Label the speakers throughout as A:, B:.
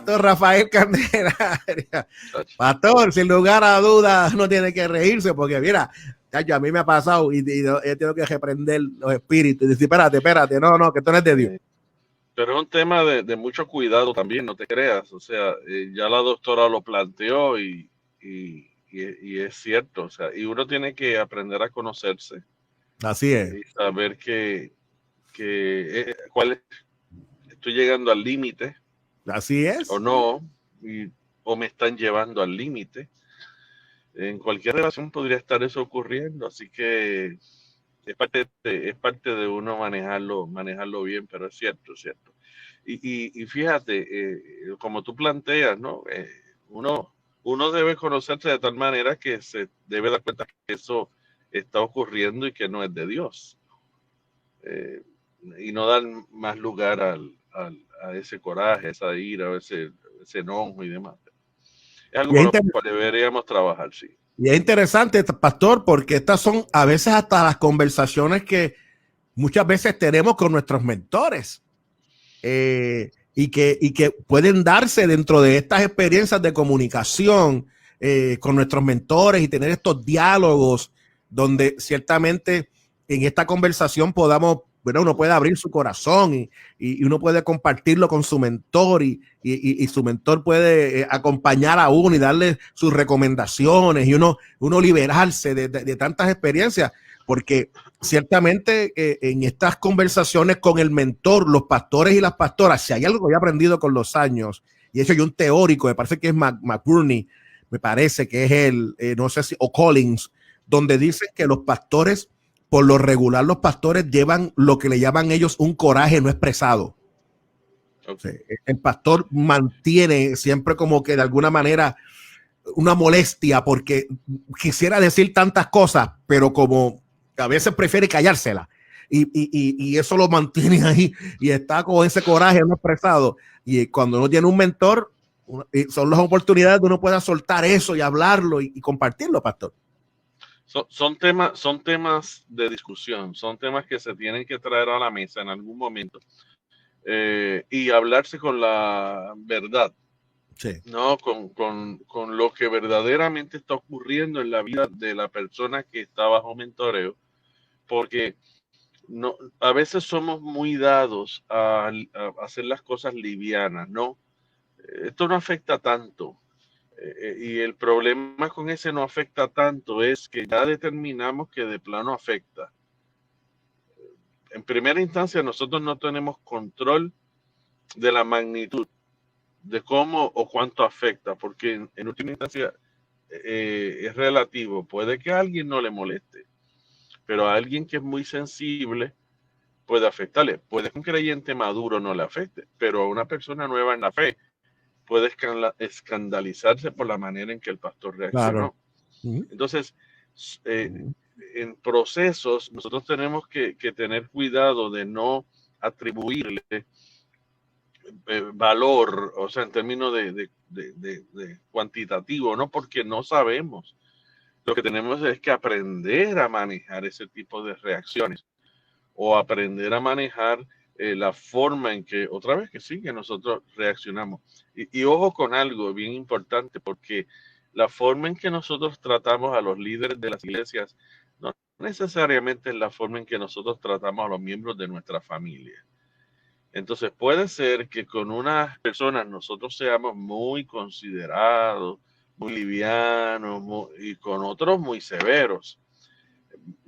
A: pastor Rafael Candelaria. Pastor, sin lugar a dudas, no tiene que reírse porque mira, chacho, a mí me ha pasado y yo tengo que reprender los espíritus y decir, espérate, no, que esto no es de Dios.
B: Pero es un tema de mucho cuidado también, no te creas. O sea, ya la doctora lo planteó y es cierto. O sea, y uno tiene que aprender a conocerse.
A: Así es.
B: Y saber cuál es, estoy llegando al límite.
A: Así es.
B: O no, o me están llevando al límite. En cualquier relación podría estar eso ocurriendo, así que es parte de uno manejarlo bien, pero es cierto, es cierto. Y fíjate, como tú planteas, ¿no? Uno debe conocerse de tal manera que se debe dar cuenta que eso está ocurriendo y que no es de Dios. Y no dar más lugar a ese coraje, a esa ira, ese enojo y demás. Es algo por lo que deberíamos trabajar, sí.
A: Y es interesante, pastor, porque estas son a veces hasta las conversaciones que muchas veces tenemos con nuestros mentores y que pueden darse dentro de estas experiencias de comunicación con nuestros mentores y tener estos diálogos donde ciertamente en esta conversación podamos, bueno, uno puede abrir su corazón y uno puede compartirlo con su mentor y su mentor puede acompañar a uno y darle sus recomendaciones y uno liberarse de tantas experiencias, porque ciertamente en estas conversaciones con el mentor, los pastores y las pastoras, si hay algo que he aprendido con los años, y eso hay un teórico, me parece que es McBurney, me parece que es no sé si, o Collins, donde dicen que los pastores, por lo regular, los pastores llevan lo que le llaman ellos un coraje no expresado. Okay. El pastor mantiene siempre como que de alguna manera una molestia porque quisiera decir tantas cosas, pero como a veces prefiere callársela y eso lo mantiene ahí y está con ese coraje no expresado. Y cuando uno tiene un mentor, son las oportunidades de uno pueda soltar eso y hablarlo y compartirlo, pastor.
B: Son temas de discusión, son temas que se tienen que traer a la mesa en algún momento y hablarse con la verdad. Sí. No, con lo que verdaderamente está ocurriendo en la vida de la persona que está bajo mentoreo, porque no, a veces somos muy dados a hacer las cosas livianas, ¿no? Esto no afecta tanto. Y el problema con ese no afecta tanto es que ya determinamos que de plano afecta. En primera instancia, nosotros no tenemos control de la magnitud, de cómo o cuánto afecta, porque en última instancia es relativo. Puede que a alguien no le moleste, pero a alguien que es muy sensible puede afectarle. Puede que un creyente maduro no le afecte, pero a una persona nueva en la fe puede escandalizarse por la manera en que el pastor reaccionó. Claro. Entonces, en procesos, nosotros tenemos que tener cuidado de no atribuirle valor, o sea, en términos de cuantitativo, ¿no? Porque no sabemos. Lo que tenemos es que aprender a manejar ese tipo de reacciones o aprender a manejar la forma en que, otra vez que sí, que nosotros reaccionamos. Y ojo con algo bien importante, porque la forma en que nosotros tratamos a los líderes de las iglesias no necesariamente es la forma en que nosotros tratamos a los miembros de nuestra familia. Entonces puede ser que con unas personas nosotros seamos muy considerados, muy livianos, y con otros muy severos.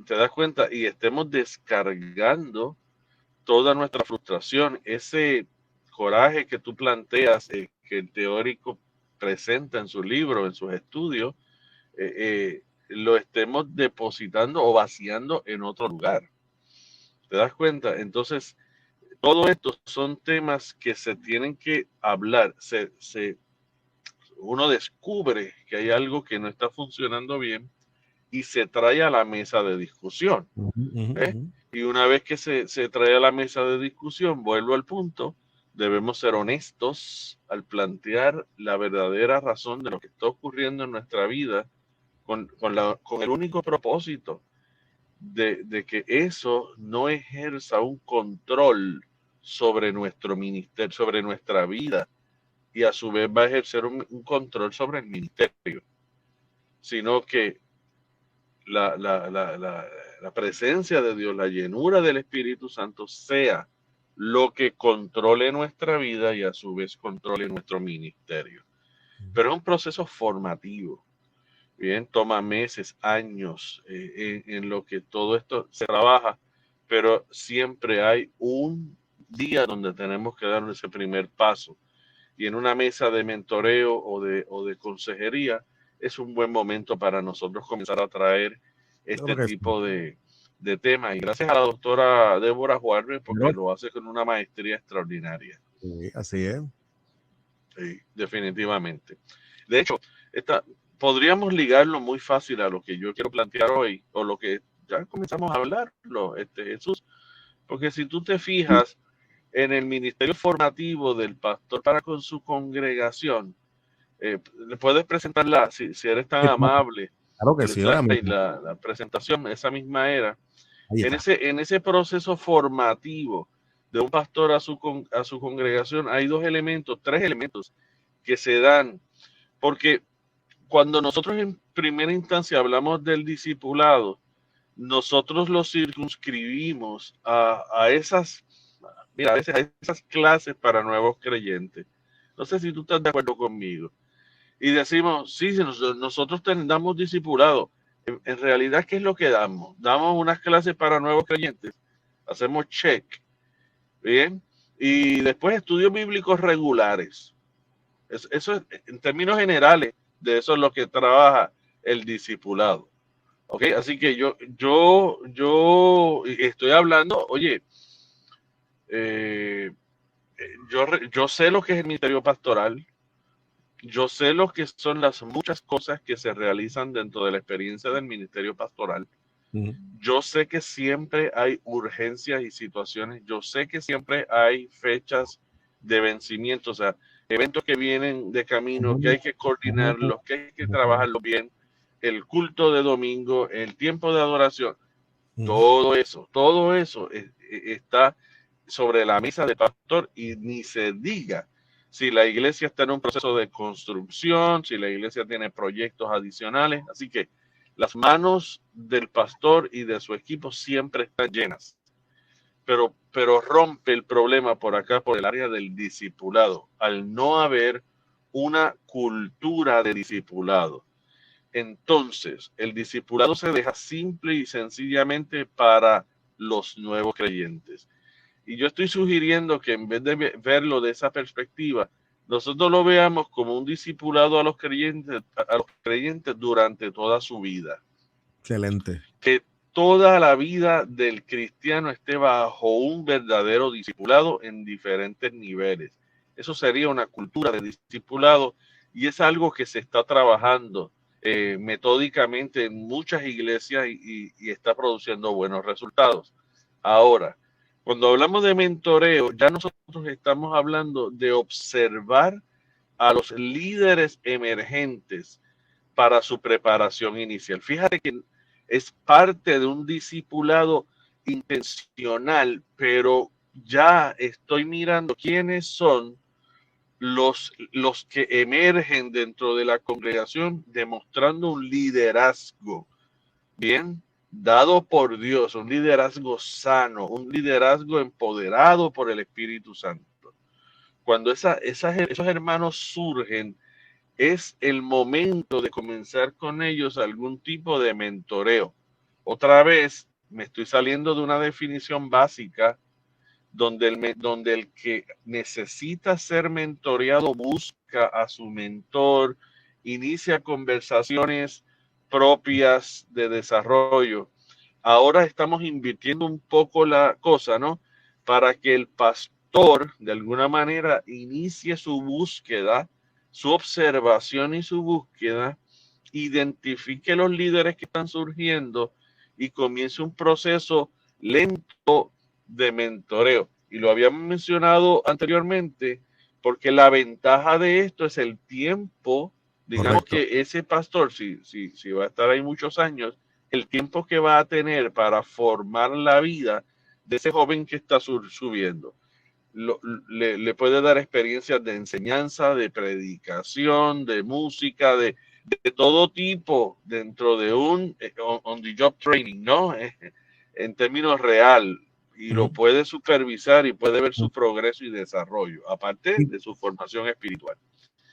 B: ¿Te das cuenta? Y estemos descargando toda nuestra frustración, ese coraje que tú planteas, que el teórico presenta en su libro, en sus estudios, lo estemos depositando o vaciando en otro lugar. ¿Te das cuenta? Entonces, todo esto son temas que se tienen que hablar. Uno descubre que hay algo que no está funcionando bien y se trae a la mesa de discusión. Y una vez que se trae a la mesa de discusión, vuelvo al punto, debemos ser honestos al plantear la verdadera razón de lo que está ocurriendo en nuestra vida con el único propósito de que eso no ejerza un control sobre nuestro ministerio, sobre nuestra vida, y a su vez va a ejercer un control sobre el ministerio, sino que la presencia de Dios, la llenura del Espíritu Santo sea lo que controle nuestra vida y a su vez controle nuestro ministerio. Pero es un proceso formativo. Bien, toma meses, años en lo que todo esto se trabaja, pero siempre hay un día donde tenemos que dar ese primer paso. Y en una mesa de mentoreo o de consejería es un buen momento para nosotros comenzar a traer este tipo de temas. Y gracias a la doctora Débora Juárez, porque lo hace con una maestría extraordinaria.
A: Sí, así es.
B: Sí, definitivamente. De hecho, podríamos ligarlo muy fácil a lo que yo quiero plantear hoy, o lo que ya comenzamos a hablarlo, Jesús, porque si tú te fijas en el ministerio formativo del pastor para con su congregación, le puedes presentarla, si eres tan amable,
A: claro que
B: el
A: sí,
B: slide y la presentación, esa misma era, en ese proceso formativo de un pastor a su congregación, hay tres elementos que se dan, porque cuando nosotros en primera instancia hablamos del discipulado, nosotros lo circunscribimos a esas, mira, a veces a esas clases para nuevos creyentes. No sé si tú estás de acuerdo conmigo. Y decimos, sí, nosotros damos discipulado. En realidad, ¿qué es lo que damos? Damos unas clases para nuevos creyentes. Hacemos check. Bien. Y después estudios bíblicos regulares. Eso es, en términos generales, de eso es lo que trabaja el discipulado. ¿Ok? Así que yo estoy hablando, oye, yo sé lo que es el ministerio pastoral, yo sé lo que son las muchas cosas que se realizan dentro de la experiencia del ministerio pastoral. Yo sé que siempre hay urgencias y situaciones, yo sé que siempre hay fechas de vencimiento, o sea, eventos que vienen de camino, que hay que coordinarlos, que hay que trabajarlos bien, el culto de domingo, el tiempo de adoración, todo eso está sobre la mesa del pastor y ni se diga si la iglesia está en un proceso de construcción, si la iglesia tiene proyectos adicionales, así que las manos del pastor y de su equipo siempre están llenas. Pero rompe el problema por acá, por el área del discipulado, al no haber una cultura de discipulado. Entonces, el discipulado se deja simple y sencillamente para los nuevos creyentes. Y yo estoy sugiriendo que en vez de verlo de esa perspectiva, nosotros lo veamos como un discipulado a los creyentes durante toda su vida.
A: Excelente.
B: Que toda la vida del cristiano esté bajo un verdadero discipulado en diferentes niveles. Eso sería una cultura de discipulado y es algo que se está trabajando metódicamente en muchas iglesias y está produciendo buenos resultados. Ahora, cuando hablamos de mentoreo, ya nosotros estamos hablando de observar a los líderes emergentes para su preparación inicial. Fíjate que es parte de un discipulado intencional, pero ya estoy mirando quiénes son los que emergen dentro de la congregación demostrando un liderazgo, bien, dado por Dios, un liderazgo sano, un liderazgo empoderado por el Espíritu Santo. Cuando esos hermanos surgen, es el momento de comenzar con ellos algún tipo de mentoreo. Otra vez, me estoy saliendo de una definición básica donde el que necesita ser mentoreado busca a su mentor, inicia conversaciones propias de desarrollo. Ahora estamos invirtiendo un poco la cosa, ¿no? Para que el pastor, de alguna manera, inicie su búsqueda, su observación y su búsqueda, identifique los líderes que están surgiendo y comience un proceso lento de mentoreo. Y lo habíamos mencionado anteriormente, porque la ventaja de esto es el tiempo, digamos. Correcto. Que ese pastor, si va a estar ahí muchos años, el tiempo que va a tener para formar la vida de ese joven que está subiendo. le puede dar experiencias de enseñanza, de predicación, de música, de todo tipo dentro de un on the job training, ¿no? En términos real, y lo puede supervisar y puede ver su progreso y desarrollo, aparte de su formación espiritual.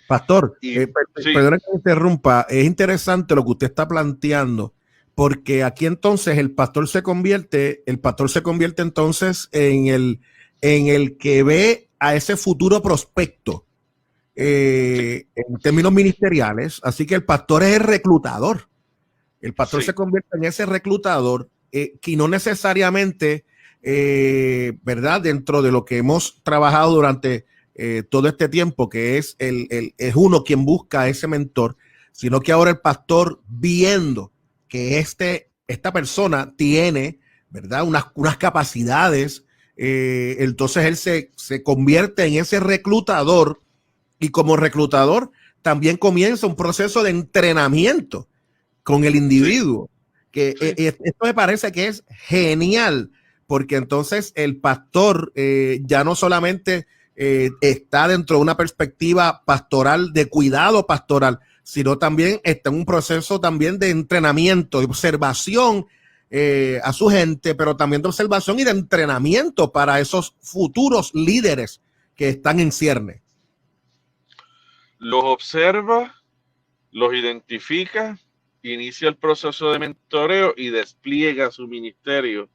A: Pastor,
B: Sí.
A: perdona que me interrumpa, es interesante lo que usted está planteando, porque aquí entonces el pastor se convierte entonces en el que ve a ese futuro prospecto en términos ministeriales, así que el pastor es el reclutador. El pastor se convierte en ese reclutador que no necesariamente, ¿verdad? Dentro de lo que hemos trabajado durante todo este tiempo, que es es uno quien busca a ese mentor, sino que ahora el pastor, viendo que esta persona tiene, ¿verdad? Unas capacidades, entonces él se convierte en ese reclutador, y como reclutador también comienza un proceso de entrenamiento con el individuo, que esto me parece que es genial, porque entonces el pastor ya no solamente está dentro de una perspectiva pastoral, de cuidado pastoral, sino también está en un proceso también de entrenamiento, de observación a su gente, pero también de observación y de entrenamiento para esos futuros líderes que están en cierne.
B: Los observa, los identifica, inicia el proceso de mentoreo y despliega su ministerio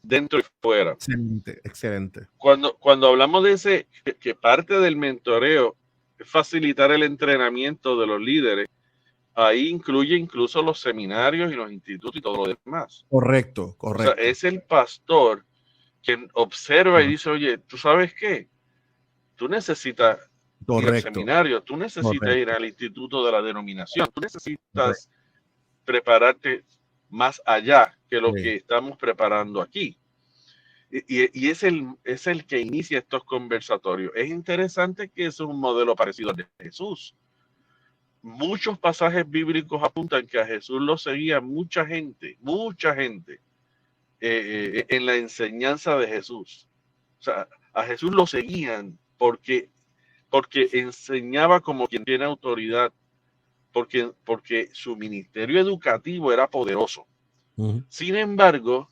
B: dentro y fuera.
A: Excelente, excelente.
B: Cuando hablamos de que parte del mentoreo es facilitar el entrenamiento de los líderes, ahí incluye incluso los seminarios y los institutos y todo lo demás.
A: Correcto.
B: O sea, es el pastor quien observa y dice, oye, ¿tú sabes qué? Tú necesitas ir al seminario, tú necesitas ir al instituto de la denominación, tú necesitas prepararte más allá que lo que estamos preparando aquí. Y es el que inicia estos conversatorios. Es interesante que es un modelo parecido al de Jesús. Muchos pasajes bíblicos apuntan que a Jesús lo seguía mucha gente en la enseñanza de Jesús. O sea, a Jesús lo seguían porque enseñaba como quien tiene autoridad, porque su ministerio educativo era poderoso. Sin embargo,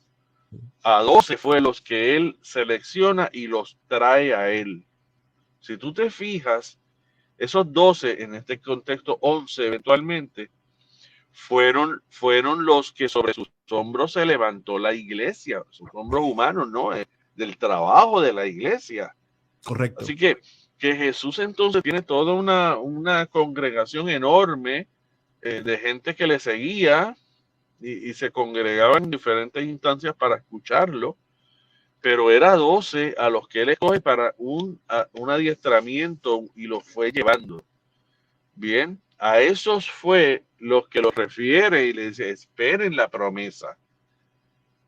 B: a 12 fue los que él selecciona y los trae a él. Si tú te fijas, esos 12, en este contexto 11 eventualmente, fueron los que sobre sus hombros se levantó la iglesia, sus hombros humanos, ¿no? Del trabajo de la iglesia.
A: Correcto.
B: Así que Jesús entonces tiene toda una congregación enorme de gente que le seguía y se congregaban en diferentes instancias para escucharlo, pero era 12 a los que él escoge para un adiestramiento y los fue llevando. Bien, a esos fue los que los refiere y les dice, esperen la promesa.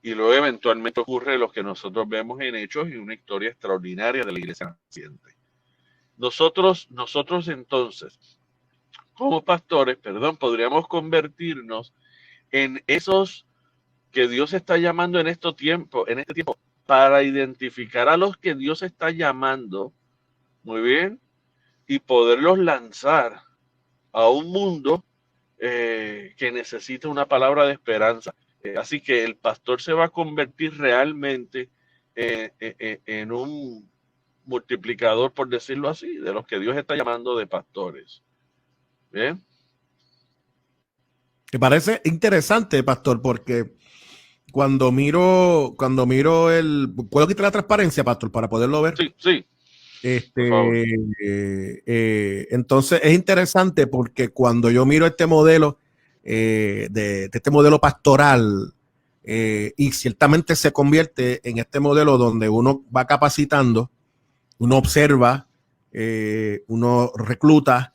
B: Y luego eventualmente ocurre lo que nosotros vemos en Hechos y una historia extraordinaria de la iglesia naciente. Nosotros entonces, como pastores, podríamos convertirnos en esos que Dios está llamando en este tiempo, para identificar a los que Dios está llamando, muy bien, y poderlos lanzar a un mundo que necesita una palabra de esperanza. Así que el pastor se va a convertir realmente en un multiplicador, por decirlo así, de los que Dios está llamando de pastores. ¿Bien?
A: Me parece interesante, pastor, porque cuando miro ¿puedo quitar la transparencia, pastor, para poderlo ver?
B: Sí.
A: Entonces es interesante porque cuando yo miro este modelo de este modelo pastoral y ciertamente se convierte en este modelo donde uno va capacitando, uno observa, uno recluta,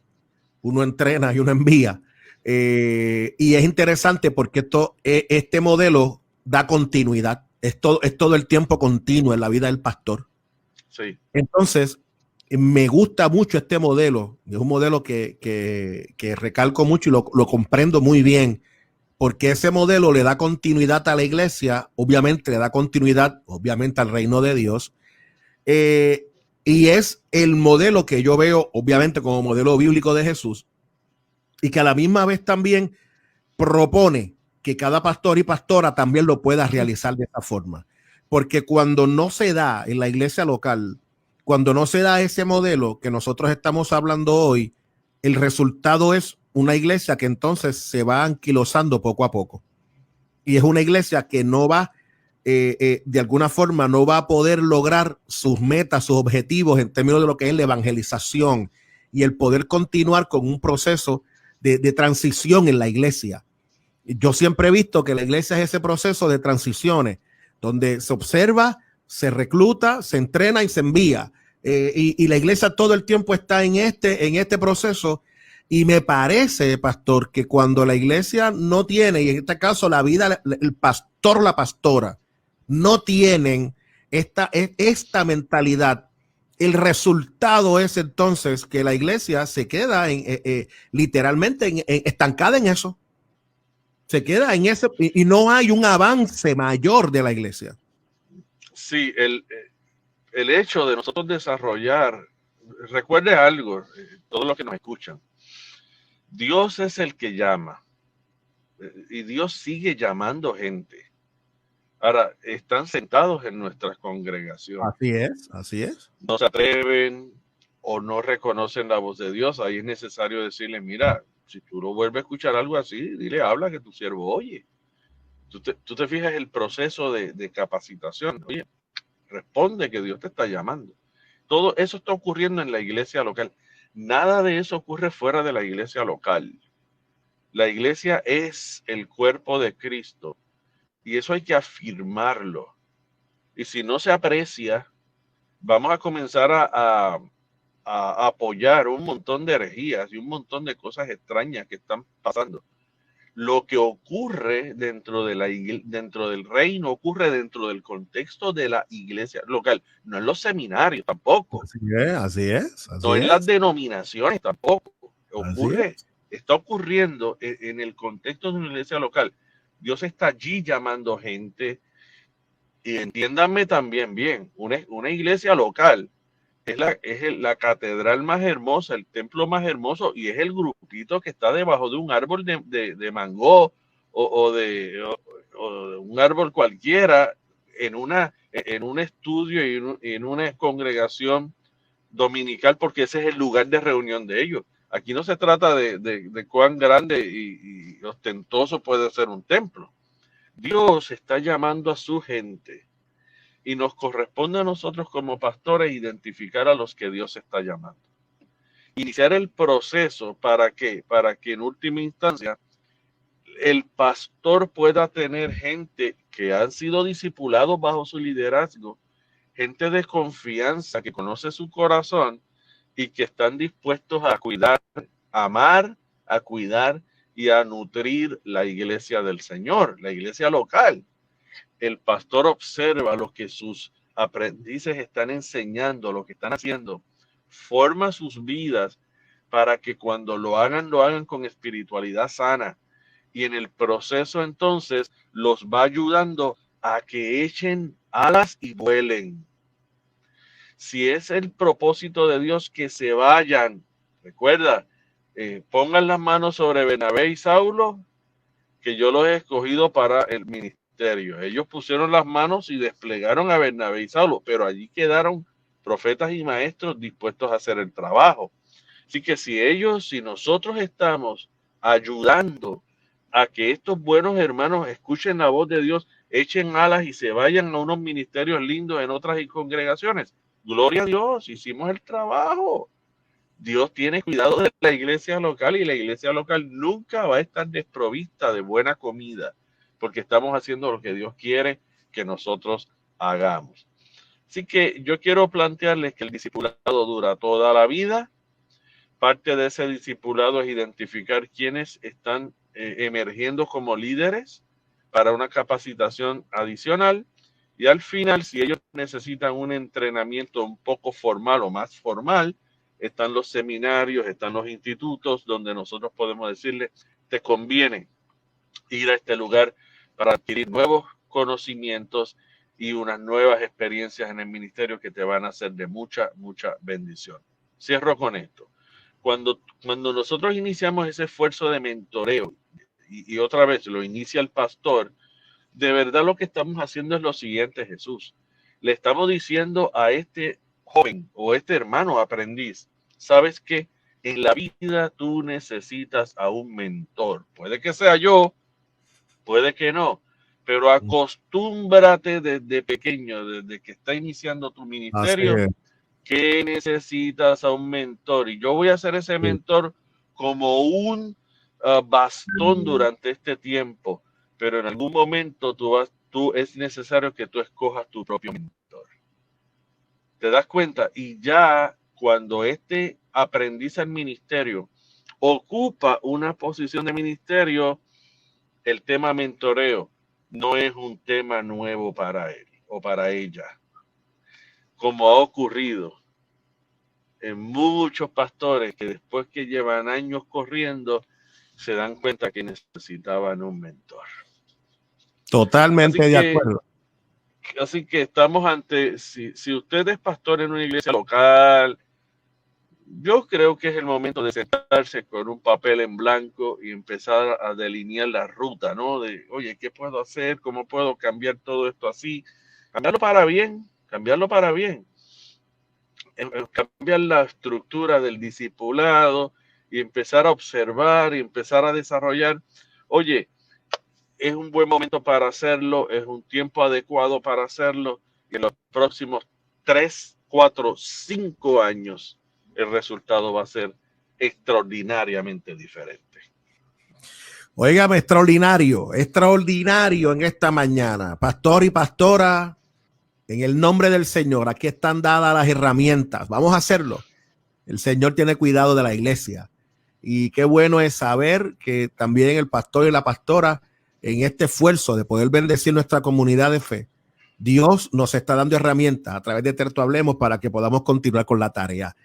A: uno entrena y uno envía. Y es interesante porque este modelo da continuidad. Es todo el tiempo continuo en la vida del pastor.
B: Sí.
A: Entonces, me gusta mucho este modelo. Es un modelo que recalco mucho y lo comprendo muy bien, porque ese modelo le da continuidad a la iglesia, obviamente le da continuidad, obviamente, al reino de Dios. Y es el modelo que yo veo, obviamente, como modelo bíblico de Jesús, y que a la misma vez también propone que cada pastor y pastora también lo pueda realizar de esta forma. Porque cuando no se da en la iglesia local, cuando no se da ese modelo que nosotros estamos hablando hoy, el resultado es una iglesia que entonces se va anquilosando poco a poco. Y es una iglesia que no va, de alguna forma, no va a poder lograr sus metas, sus objetivos en términos de lo que es la evangelización y el poder continuar con un proceso de transición en la iglesia. Yo siempre he visto que la iglesia es ese proceso de transiciones donde se observa, se recluta, se entrena y se envía. Y la iglesia todo el tiempo está en este proceso. Y me parece, pastor, que cuando la iglesia no tiene, y en este caso la vida, el pastor, la pastora, no tienen esta mentalidad, el resultado es entonces que la iglesia se queda literalmente estancada en eso. Se queda en ese y no hay un avance mayor de la iglesia.
B: Sí, el hecho de nosotros desarrollar, recuerde algo, todos los que nos escuchan, Dios es el que llama y Dios sigue llamando gente. Ahora, están sentados en nuestras congregaciones.
A: Así es, así es.
B: No se atreven o no reconocen la voz de Dios. Ahí es necesario decirle, mira, si tú no vuelves a escuchar algo así, dile, habla que tu siervo oye. Tú te fijas el proceso de capacitación. Oye, responde que Dios te está llamando. Todo eso está ocurriendo en la iglesia local. Nada de eso ocurre fuera de la iglesia local. La iglesia es el cuerpo de Cristo y eso hay que afirmarlo. Y si no se aprecia, vamos a comenzar a apoyar un montón de herejías y un montón de cosas extrañas que están pasando. Lo que ocurre dentro del reino ocurre dentro del contexto de la iglesia local, no en los seminarios tampoco.
A: Así es, así es.
B: No en las denominaciones tampoco. Ocurre,
A: es.
B: está ocurriendo en el contexto de una iglesia local. Dios está allí llamando gente. Y entiéndanme también bien, una iglesia local es la catedral más hermosa, el templo más hermoso, y es el grupito que está debajo de un árbol de mango o de un árbol cualquiera en un estudio y en una congregación dominical, porque ese es el lugar de reunión de ellos. Aquí no se trata de cuán grande y ostentoso puede ser un templo. Dios está llamando a su gente y nos corresponde a nosotros como pastores identificar a los que Dios está llamando. Iniciar el proceso para que en última instancia el pastor pueda tener gente que han sido discipulados bajo su liderazgo, gente de confianza que conoce su corazón y que están dispuestos a cuidar, a amar, a cuidar y a nutrir la iglesia del Señor, la iglesia local. El pastor observa lo que sus aprendices están enseñando, lo que están haciendo, forma sus vidas para que cuando lo hagan con espiritualidad sana. Y en el proceso entonces los va ayudando a que echen alas y vuelen. Si es el propósito de Dios que se vayan, recuerda, pongan las manos sobre Bernabé y Saulo, que yo los he escogido para el ministerio. Ellos pusieron las manos y desplegaron a Bernabé y Saulo, pero allí quedaron profetas y maestros dispuestos a hacer el trabajo. Así que si nosotros estamos ayudando a que estos buenos hermanos escuchen la voz de Dios, echen alas y se vayan a unos ministerios lindos en otras congregaciones, gloria a Dios, hicimos el trabajo. Dios tiene cuidado de la iglesia local y la iglesia local nunca va a estar desprovista de buena comida, porque estamos haciendo lo que Dios quiere que nosotros hagamos. Así que yo quiero plantearles que el discipulado dura toda la vida. Parte de ese discipulado es identificar quiénes están emergiendo como líderes para una capacitación adicional. Y al final, si ellos necesitan un entrenamiento un poco formal o más formal, están los seminarios, están los institutos donde nosotros podemos decirle, te conviene ir a este lugar para adquirir nuevos conocimientos y unas nuevas experiencias en el ministerio que te van a hacer de mucha, mucha bendición. Cierro con esto. Cuando nosotros iniciamos ese esfuerzo de mentoreo, y otra vez lo inicia el pastor, de verdad lo que estamos haciendo es lo siguiente, Jesús. Le estamos diciendo a este joven o este hermano aprendiz, ¿sabes qué? En la vida tú necesitas a un mentor. Puede que sea yo, puede que no, pero acostúmbrate desde pequeño, desde que está iniciando tu ministerio, que necesitas a un mentor. Y yo voy a ser ese mentor como un bastón durante este tiempo, pero en algún momento es necesario que tú escojas tu propio mentor. ¿Te das cuenta? Y ya cuando este aprendiz al ministerio ocupa una posición de ministerio, el tema mentoreo no es un tema nuevo para él o para ella, como ha ocurrido en muchos pastores que después que llevan años corriendo se dan cuenta que necesitaban un mentor.
A: Totalmente de acuerdo.
B: Así que estamos ante, si usted es pastor en una iglesia local, yo creo que es el momento de sentarse con un papel en blanco y empezar a delinear la ruta, ¿no? De, oye, ¿qué puedo hacer? ¿Cómo puedo cambiar todo esto así? Cambiarlo para bien, cambiarlo para bien. Cambiar la estructura del discipulado y empezar a observar y empezar a desarrollar. Oye, es un buen momento para hacerlo, es un tiempo adecuado para hacerlo, y en los próximos 3, 4, 5 años el resultado va a ser extraordinariamente diferente.
A: Óigame, extraordinario en esta mañana. Pastor y pastora, en el nombre del Señor, aquí están dadas las herramientas. Vamos a hacerlo. El Señor tiene cuidado de la iglesia. Y qué bueno es saber que también el pastor y la pastora, en este esfuerzo de poder bendecir nuestra comunidad de fe, Dios nos está dando herramientas a través de Terto Hablemos para que podamos continuar con la tarea.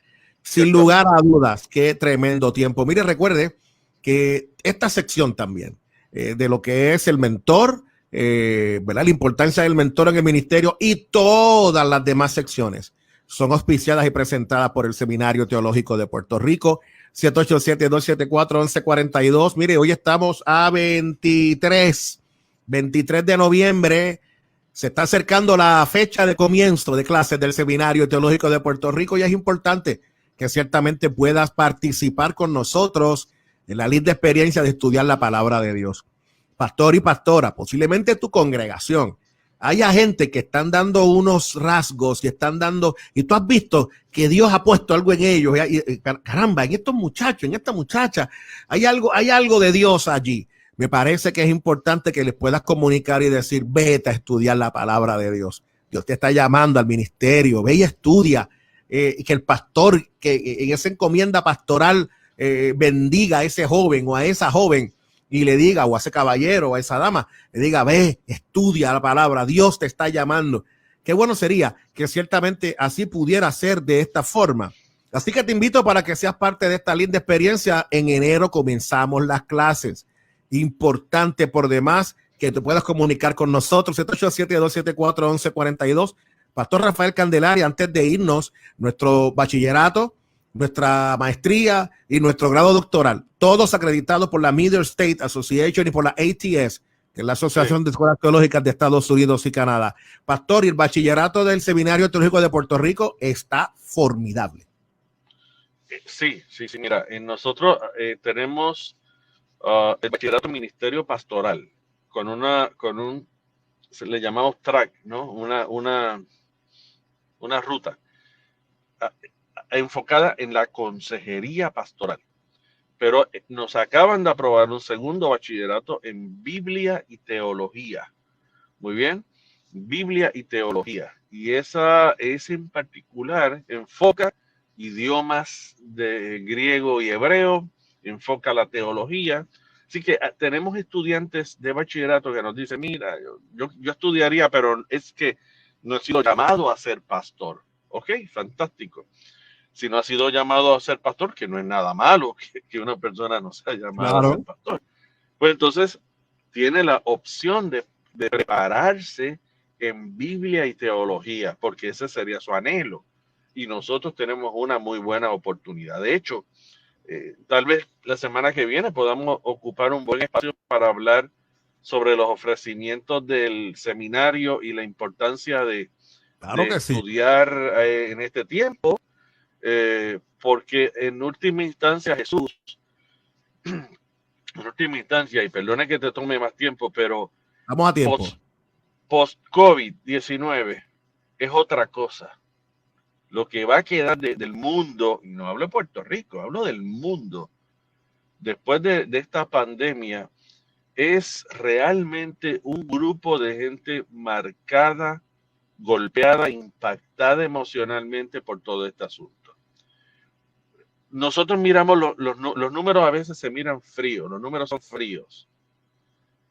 A: Sin lugar a dudas, qué tremendo tiempo. Mire, recuerde que esta sección también de lo que es el mentor, ¿verdad? La importancia del mentor en el ministerio y todas las demás secciones son auspiciadas y presentadas por el Seminario Teológico de Puerto Rico. 787-274-1142. Mire, hoy estamos a 23 de noviembre. Se está acercando la fecha de comienzo de clases del Seminario Teológico de Puerto Rico y es importante que ciertamente puedas participar con nosotros en la linda experiencia de estudiar la palabra de Dios. Pastor y pastora, posiblemente tu congregación, haya gente que están dando unos rasgos y están dando, y tú has visto que Dios ha puesto algo en ellos, y caramba, en estos muchachos, en esta muchacha, hay algo de Dios allí. Me parece que es importante que les puedas comunicar y decir, vete a estudiar la palabra de Dios. Dios te está llamando al ministerio, ve y estudia, que el pastor, que en esa encomienda pastoral bendiga a ese joven o a esa joven y le diga, o a ese caballero o a esa dama, le diga, ve, estudia la palabra, Dios te está llamando. Qué bueno sería que ciertamente así pudiera ser de esta forma. Así que te invito para que seas parte de esta linda experiencia. En enero comenzamos las clases. Importante por demás que te puedas comunicar con nosotros. 787-274-1142. Pastor Rafael Candelaria, antes de irnos, nuestro bachillerato, nuestra maestría y nuestro grado doctoral, todos acreditados por la Middle State Association y por la ATS, que es la Asociación de Escuelas Teológicas de Estados Unidos y Canadá. Pastor, y el bachillerato del Seminario Teológico de Puerto Rico está formidable.
B: Sí, mira, nosotros tenemos el bachillerato ministerio pastoral con un le llamamos track, ¿no? Una ruta enfocada en la consejería pastoral, pero nos acaban de aprobar un segundo bachillerato en Biblia y teología. Muy bien, Biblia y teología, y ese en particular enfoca idiomas de griego y hebreo, enfoca la teología. Así que tenemos estudiantes de bachillerato que nos dicen, mira, yo estudiaría, pero es que no he sido llamado a ser pastor. Ok, fantástico. Si no ha sido llamado a ser pastor, que no es nada malo que una persona no sea llamada a ser pastor, pues entonces tiene la opción de prepararse en Biblia y teología, porque ese sería su anhelo. Y nosotros tenemos una muy buena oportunidad. De hecho, tal vez la semana que viene podamos ocupar un buen espacio para hablar sobre los ofrecimientos del seminario y la importancia de estudiar en este tiempo, porque en última instancia Jesús, y perdone que te tome más tiempo, pero
A: vamos a tiempo.
B: Post-COVID-19 es otra cosa. Lo que va a quedar del mundo, y no hablo de Puerto Rico, hablo del mundo, después de esta pandemia, es realmente un grupo de gente marcada, golpeada, impactada emocionalmente por todo este asunto. Nosotros miramos los números, a veces se miran fríos, los números son fríos.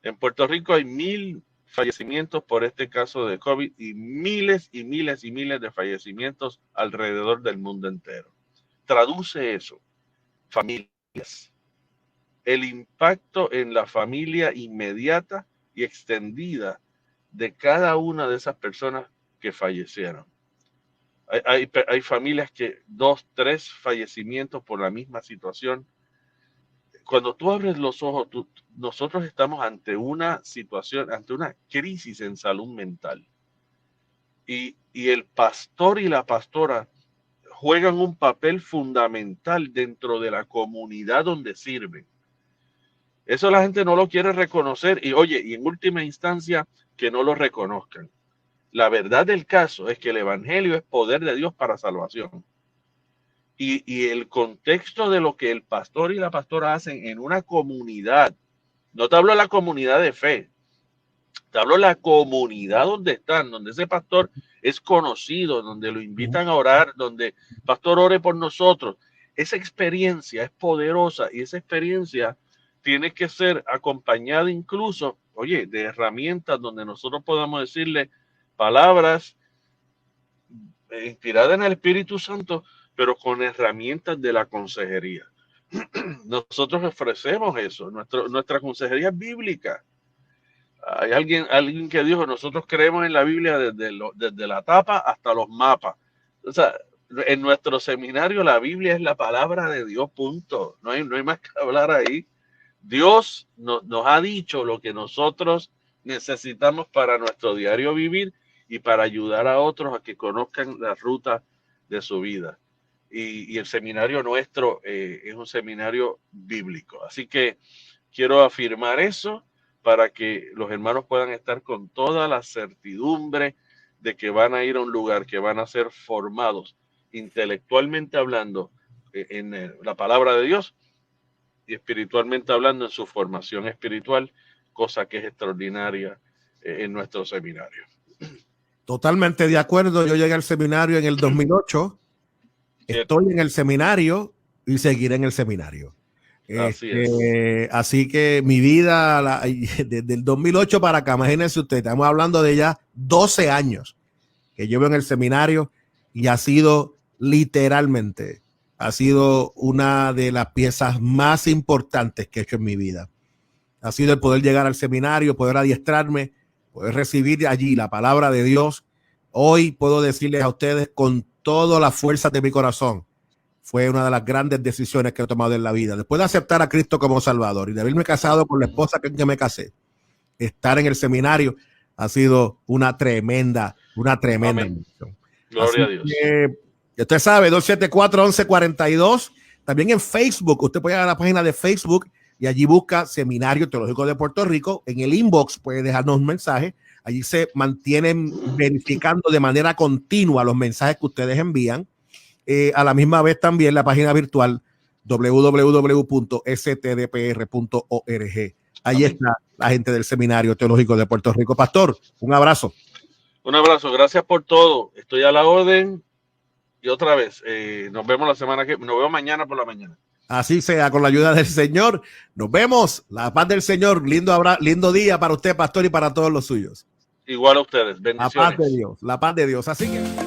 B: En Puerto Rico hay 1000 fallecimientos por este caso de COVID y miles y miles y miles de fallecimientos alrededor del mundo entero. Traduce eso, familias. El impacto en la familia inmediata y extendida de cada una de esas personas que fallecieron. Hay familias que 2, 3 fallecimientos por la misma situación. Cuando tú abres los ojos, nosotros estamos ante una situación, ante una crisis en salud mental. Y el pastor y la pastora juegan un papel fundamental dentro de la comunidad donde sirven. Eso la gente no lo quiere reconocer y oye, y en última instancia que no lo reconozcan. La verdad del caso es que el evangelio es poder de Dios para salvación. Y el contexto de lo que el pastor y la pastora hacen en una comunidad, no te hablo de la comunidad de fe, te hablo de la comunidad donde están, donde ese pastor es conocido, donde lo invitan a orar, donde pastor ore por nosotros. Esa experiencia es poderosa y esa experiencia tiene que ser acompañada incluso, oye, de herramientas donde nosotros podamos decirle palabras inspiradas en el Espíritu Santo, pero con herramientas de la consejería. Nosotros ofrecemos eso, nuestra consejería es bíblica. Hay alguien que dijo, nosotros creemos en la Biblia desde la tapa hasta los mapas. O sea, en nuestro seminario la Biblia es la palabra de Dios, punto. No hay más que hablar ahí. Dios nos ha dicho lo que nosotros necesitamos para nuestro diario vivir y para ayudar a otros a que conozcan la ruta de su vida. Y el seminario nuestro es un seminario bíblico. Así que quiero afirmar eso para que los hermanos puedan estar con toda la certidumbre de que van a ir a un lugar, que van a ser formados intelectualmente hablando en la palabra de Dios y espiritualmente hablando en su formación espiritual, cosa que es extraordinaria en nuestro seminario.
A: Totalmente de acuerdo. Yo llegué al seminario en el 2008. Estoy en el seminario y seguiré en el seminario. Así que mi vida, desde el 2008 para acá, imagínense ustedes, estamos hablando de ya 12 años que llevo en el seminario y ha sido literalmente, ha sido una de las piezas más importantes que he hecho en mi vida. Ha sido el poder llegar al seminario, poder adiestrarme, poder recibir allí la palabra de Dios. Hoy puedo decirles a ustedes con toda la fuerza de mi corazón, fue una de las grandes decisiones que he tomado en la vida. Después de aceptar a Cristo como Salvador y de haberme casado con la esposa con que me casé, estar en el seminario ha sido una tremenda bendición.
B: Gloria a Dios.
A: Usted sabe, 274-1142. También en Facebook, usted puede ir a la página de Facebook y allí busca Seminario Teológico de Puerto Rico. En el inbox puede dejarnos un mensaje. Allí se mantienen verificando de manera continua los mensajes que ustedes envían. A la misma vez también la página virtual www.stdpr.org. Ahí está la gente del Seminario Teológico de Puerto Rico. Pastor, un abrazo.
B: Un abrazo, gracias por todo. Estoy a la orden. Y otra vez, nos vemos nos vemos mañana por la mañana.
A: Así sea, con la ayuda del Señor. Nos vemos. La paz del Señor. Lindo día para usted, pastor, y para todos los suyos.
B: Igual a ustedes. Bendiciones.
A: La paz de Dios. Así que...